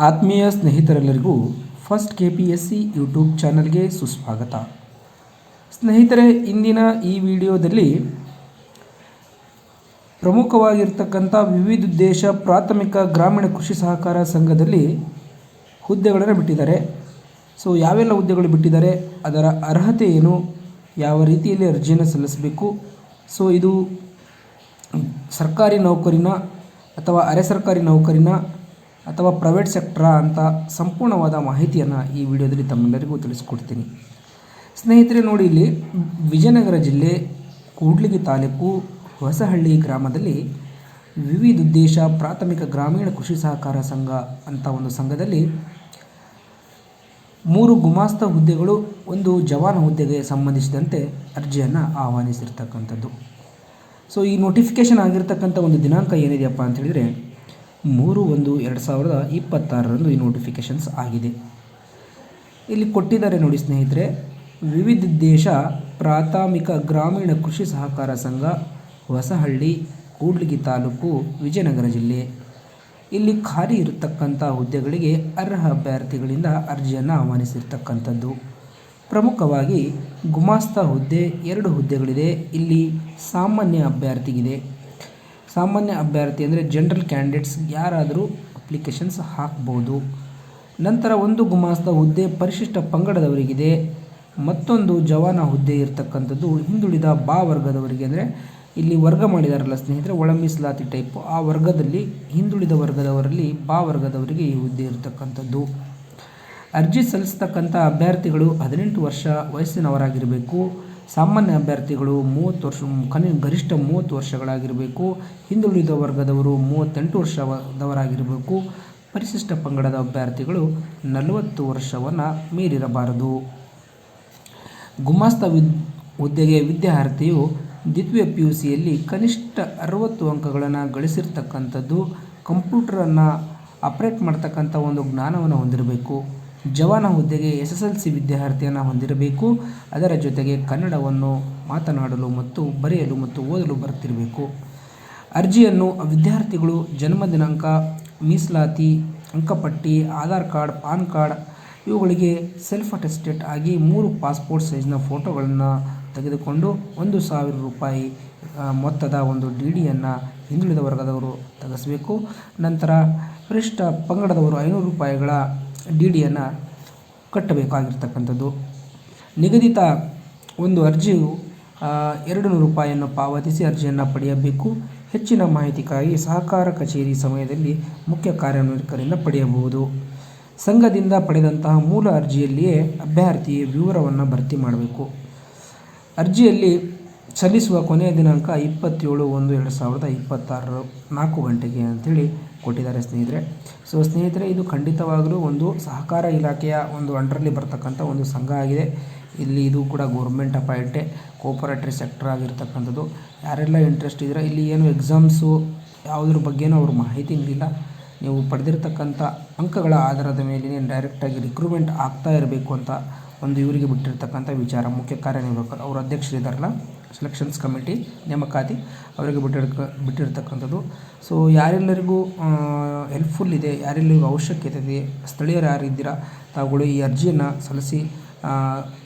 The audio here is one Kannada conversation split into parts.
ಆತ್ಮೀಯ ಸ್ನೇಹಿತರೆಲ್ಲರಿಗೂ ಫಸ್ಟ್ KPSC ಯೂಟ್ಯೂಬ್ ಚಾನಲ್ಗೆ ಸುಸ್ವಾಗತ. ಸ್ನೇಹಿತರೆ, ಇಂದಿನ ಈ ವಿಡಿಯೋದಲ್ಲಿ ಪ್ರಮುಖವಾಗಿರ್ತಕ್ಕಂಥ ವಿವಿಧೋದ್ದೇಶ ಪ್ರಾಥಮಿಕ ಗ್ರಾಮೀಣ ಕೃಷಿ ಸಹಕಾರ ಸಂಘದಲ್ಲಿ ಹುದ್ದೆಗಳನ್ನು ಬಿಟ್ಟಿದ್ದಾರೆ. ಸೊ ಯಾವೆಲ್ಲ ಹುದ್ದೆಗಳು ಬಿಟ್ಟಿದ್ದಾರೆ, ಅದರ ಅರ್ಹತೆ ಏನು, ಯಾವ ರೀತಿಯಲ್ಲಿ ಅರ್ಜಿಯನ್ನು ಸಲ್ಲಿಸಬೇಕು, ಸೊ ಇದು ಸರ್ಕಾರಿ ನೌಕರಿನ ಅಥವಾ ಅರೆ ಸರ್ಕಾರಿ ನೌಕರಿನ ಅಥವಾ ಪ್ರೈವೇಟ್ ಸೆಕ್ಟ್ರಾ ಅಂತ ಸಂಪೂರ್ಣವಾದ ಮಾಹಿತಿಯನ್ನು ಈ ವಿಡಿಯೋದಲ್ಲಿ ತಮ್ಮೆಲ್ಲರಿಗೂ ತಿಳಿಸ್ಕೊಡ್ತೀನಿ. ಸ್ನೇಹಿತರೆ ನೋಡಿ, ಇಲ್ಲಿ ವಿಜಯನಗರ ಜಿಲ್ಲೆ ಕೂಡ್ಲಿಗಿ ತಾಲೂಕು ಹೊಸಹಳ್ಳಿ ಗ್ರಾಮದಲ್ಲಿ ವಿವಿಧೋದ್ದೇಶ ಪ್ರಾಥಮಿಕ ಗ್ರಾಮೀಣ ಕೃಷಿ ಸಹಕಾರ ಸಂಘ ಅಂತ ಒಂದು ಸಂಘದಲ್ಲಿ 3 ಗುಮಾಸ್ತ ಹುದ್ದೆಗಳು, 1 ಜವಾನ ಹುದ್ದೆಗೆ ಸಂಬಂಧಿಸಿದಂತೆ ಅರ್ಜಿಯನ್ನು ಆಹ್ವಾನಿಸಿರ್ತಕ್ಕಂಥದ್ದು. ಸೊ ಈ ನೋಟಿಫಿಕೇಷನ್ ಆಗಿರ್ತಕ್ಕಂಥ ಒಂದು ದಿನಾಂಕ ಏನಿದೆಯಪ್ಪ ಅಂತ ಹೇಳಿದರೆ 3/1/2026 ಈ ನೋಟಿಫಿಕೇಷನ್ಸ್ ಆಗಿದೆ. ಇಲ್ಲಿ ಕೊಟ್ಟಿದ್ದಾರೆ ನೋಡಿ ಸ್ನೇಹಿತರೆ, ವಿವಿಧೋದ್ದೇಶ ಪ್ರಾಥಮಿಕ ಗ್ರಾಮೀಣ ಕೃಷಿ ಸಹಕಾರ ಸಂಘ ಹೊಸಹಳ್ಳಿ ಕೂಡ್ಲಿಗಿ ತಾಲೂಕು ವಿಜಯನಗರ ಜಿಲ್ಲೆ. ಇಲ್ಲಿ ಖಾಲಿ ಇರತಕ್ಕಂಥ ಹುದ್ದೆಗಳಿಗೆ ಅರ್ಹ ಅಭ್ಯರ್ಥಿಗಳಿಂದ ಅರ್ಜಿಯನ್ನು ಆಹ್ವಾನಿಸಿರ್ತಕ್ಕಂಥದ್ದು. ಪ್ರಮುಖವಾಗಿ ಗುಮಾಸ್ತ ಹುದ್ದೆ 2 ಹುದ್ದೆಗಳಿದೆ. ಇಲ್ಲಿ ಸಾಮಾನ್ಯ ಅಭ್ಯರ್ಥಿಗಿದೆ. ಸಾಮಾನ್ಯ ಅಭ್ಯರ್ಥಿ ಅಂದರೆ ಜನರಲ್ ಕ್ಯಾಂಡಿಡೇಟ್ಸ್ ಯಾರಾದರೂ ಅಪ್ಲಿಕೇಶನ್ಸ್ ಹಾಕ್ಬೋದು. ನಂತರ 1 ಗುಮಾಸ್ತ ಹುದ್ದೆ ಪರಿಶಿಷ್ಟ ಪಂಗಡದವರಿಗಿದೆ. ಮತ್ತೊಂದು ಜವಾನ ಹುದ್ದೆ ಇರತಕ್ಕಂಥದ್ದು ಹಿಂದುಳಿದ ಬಾ ವರ್ಗದವರಿಗೆ, ಅಂದರೆ ಇಲ್ಲಿ ವರ್ಗ ಮಾಡಿದಾರಲ್ಲ ಸ್ನೇಹಿತರೆ, ಒಳ ಮೀಸಲಾತಿ ಟೈಪು, ಆ ವರ್ಗದಲ್ಲಿ ಹಿಂದುಳಿದ ವರ್ಗದವರಲ್ಲಿ ಬಾ ವರ್ಗದವರಿಗೆ ಈ ಹುದ್ದೆ ಇರತಕ್ಕಂಥದ್ದು. ಅರ್ಜಿ ಸಲ್ಲಿಸ್ತಕ್ಕಂಥ ಅಭ್ಯರ್ಥಿಗಳು 18 ವರ್ಷ ವಯಸ್ಸಿನವರಾಗಿರಬೇಕು. ಸಾಮಾನ್ಯ ಅಭ್ಯರ್ಥಿಗಳು 30 ವರ್ಷ, ಗರಿಷ್ಠ 30 ವರ್ಷಗಳಾಗಿರಬೇಕು. ಹಿಂದುಳಿದ ವರ್ಗದವರು 38 ವರ್ಷದವರಾಗಿರಬೇಕು. ಪರಿಶಿಷ್ಟ ಪಂಗಡದ ಅಭ್ಯರ್ಥಿಗಳು 40 ವರ್ಷವನ್ನು ಮೀರಿರಬಾರದು. ಗುಮಾಸ್ತ ಹುದ್ದೆಗೆ ವಿದ್ಯಾರ್ಥಿಯು ದ್ವಿತೀಯ PUCಯಲ್ಲಿ ಕನಿಷ್ಠ 60 ಅಂಕಗಳನ್ನು ಗಳಿಸಿರ್ತಕ್ಕಂಥದ್ದು. ಕಂಪ್ಯೂಟರನ್ನು ಆಪರೇಟ್ ಮಾಡ್ತಕ್ಕಂಥ ಒಂದು ಜ್ಞಾನವನ್ನು ಹೊಂದಿರಬೇಕು. ಜವಾನ ಹುದ್ದೆಗೆ SSLC ವಿದ್ಯಾರ್ಥಿಯನ್ನು ಹೊಂದಿರಬೇಕು. ಅದರ ಜೊತೆಗೆ ಕನ್ನಡವನ್ನು ಮಾತನಾಡಲು ಮತ್ತು ಬರೆಯಲು ಮತ್ತು ಓದಲು ಬರುತ್ತಿರಬೇಕು. ಅರ್ಜಿಯನ್ನು ವಿದ್ಯಾರ್ಥಿಗಳು ಜನ್ಮ ದಿನಾಂಕ, ಮೀಸಲಾತಿ, ಅಂಕಪಟ್ಟಿ, ಆಧಾರ್ ಕಾರ್ಡ್, ಪಾನ್ ಕಾರ್ಡ್ ಇವುಗಳಿಗೆ ಸೆಲ್ಫ್ ಅಟೆಸ್ಟೆಡ್ ಆಗಿ 3 ಪಾಸ್ಪೋರ್ಟ್ ಸೈಜ್ನ ಫೋಟೋಗಳನ್ನು ತೆಗೆದುಕೊಂಡು 1,000 ರೂಪಾಯಿ ಮೊತ್ತದ ಒಂದು DDಯನ್ನು ಹಿಂದುಳಿದ ವರ್ಗದವರು ತೆಗೆಸಬೇಕು. ನಂತರ ಪರಿಶಿಷ್ಟ ಪಂಗಡದವರು 500 ರೂಪಾಯಿಗಳ DDಯನ್ನು ಕಟ್ಟಬೇಕಾಗಿರ್ತಕ್ಕಂಥದ್ದು. ನಿಗದಿತ ಒಂದು ಅರ್ಜಿಯು 200 ರೂಪಾಯಿಯನ್ನು ಪಾವತಿಸಿ ಅರ್ಜಿಯನ್ನು ಪಡೆಯಬೇಕು. ಹೆಚ್ಚಿನ ಮಾಹಿತಿಗಾಗಿ ಸಹಕಾರ ಕಚೇರಿ ಸಮಯದಲ್ಲಿ ಮುಖ್ಯ ಕಾರ್ಯನಿರ್ವಾಹಕರಿಂದ ಪಡೆಯಬಹುದು. ಸಂಘದಿಂದ ಪಡೆದಂತಹ ಮೂಲ ಅರ್ಜಿಯಲ್ಲಿಯೇ ಅಭ್ಯರ್ಥಿ ವಿವರವನ್ನು ಭರ್ತಿ ಮಾಡಬೇಕು. ಅರ್ಜಿಯಲ್ಲಿ ಸಲ್ಲಿಸುವ ಕೊನೆಯ ದಿನಾಂಕ 27/1/2026 4 ಗಂಟೆಗೆ ಅಂಥೇಳಿ ಕೊಟ್ಟಿದ್ದಾರೆ ಸ್ನೇಹಿತರೆ. ಸೊ ಸ್ನೇಹಿತರೆ, ಇದು ಖಂಡಿತವಾಗಲೂ ಒಂದು ಸಹಕಾರ ಇಲಾಖೆಯ ಒಂದು ಅಂಡರಲ್ಲಿ ಬರ್ತಕ್ಕಂಥ ಒಂದು ಸಂಘ ಆಗಿದೆ. ಇಲ್ಲಿ ಇದು ಕೂಡ ಗೌರ್ಮೆಂಟ್ ಅಪಾಯಿಂಟೆ ಕೋಪರೇಟರಿ ಸೆಕ್ಟರ್ ಆಗಿರ್ತಕ್ಕಂಥದ್ದು. ಯಾರೆಲ್ಲ ಇಂಟ್ರೆಸ್ಟ್ ಇದ್ದರೆ, ಇಲ್ಲಿ ಏನು ಎಕ್ಸಾಮ್ಸು ಯಾವುದ್ರ ಬಗ್ಗೆನೂ ಅವ್ರ ಮಾಹಿತಿ ನೀಡಿಲ್ಲ. ನೀವು ಪಡೆದಿರ್ತಕ್ಕಂಥ ಅಂಕಗಳ ಆಧಾರದ ಮೇಲೆ ಡೈರೆಕ್ಟಾಗಿ ರಿಕ್ರೂಟ್ಮೆಂಟ್ ಆಗ್ತಾ ಇರಬೇಕು ಅಂತ ಒಂದು ಇವರಿಗೆ ಬಿಟ್ಟಿರ್ತಕ್ಕಂಥ ವಿಚಾರ. ಮುಖ್ಯ ಕಾರ್ಯನಿರ್ವಾಹಕರು ಅವರ ಅಧ್ಯಕ್ಷರಿದ್ದಾರಲ್ಲ, ಸೆಲೆಕ್ಷನ್ಸ್ ಕಮಿಟಿ ನೇಮಕಾತಿ, ಅವರಿಗೆ ಬಿಟ್ಟಿರ್ತಕ್ಕಂಥದ್ದು. ಸೊ ಯಾರೆಲ್ಲರಿಗೂ ಹೆಲ್ಪ್ಫುಲ್ ಇದೆ, ಯಾರೆಲ್ಲರಿಗೂ ಅವಶ್ಯಕತೆ ಇದೆ, ಸ್ಥಳೀಯರು ಯಾರಿದ್ದೀರಾ ತಾವುಗಳು ಈ ಅರ್ಜಿಯನ್ನು ಸಲ್ಲಿಸಿ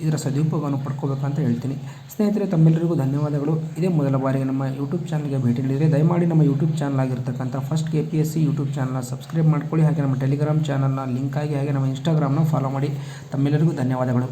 ಇದರ ಸದುಪಯೋಗವನ್ನು ಪಡ್ಕೋಬೇಕಂತ ಹೇಳ್ತೀನಿ. ಸ್ನೇಹಿತರೆ, ತಮ್ಮೆಲ್ಲರಿಗೂ ಧನ್ಯವಾದಗಳು. ಇದೇ ಮೊದಲ ಬಾರಿಗೆ ನಮ್ಮ ಯೂಟ್ಯೂಬ್ ಚಾನಲ್ಗೆ ಭೇಟಿ ನೀಡಿದರೆ ದಯಮಾಡಿ ನಮ್ಮ ಯೂಟ್ಯೂಬ್ ಚಾನಲ್ ಆಗಿರ್ತಕ್ಕಂಥ ಫಸ್ಟ್ KPSC ಯೂಟ್ಯೂಬ್ ಚಾನಲ್ನ ಸಬ್ಸ್ಕ್ರೈಬ್ ಮಾಡ್ಕೊಳ್ಳಿ. ಹಾಗೆ ನಮ್ಮ ಟೆಲಿಗ್ರಾಮ್ ಚಾನಲ್ನ ಲಿಂಕ್ ಆಗಿ, ಹಾಗೆ ನಮ್ಮ ಇನ್ಸ್ಟಾಗ್ರಾಮ್ನ ಫಾಲೋ ಮಾಡಿ. ತಮ್ಮೆಲ್ಲರಿಗೂ ಧನ್ಯವಾದಗಳು.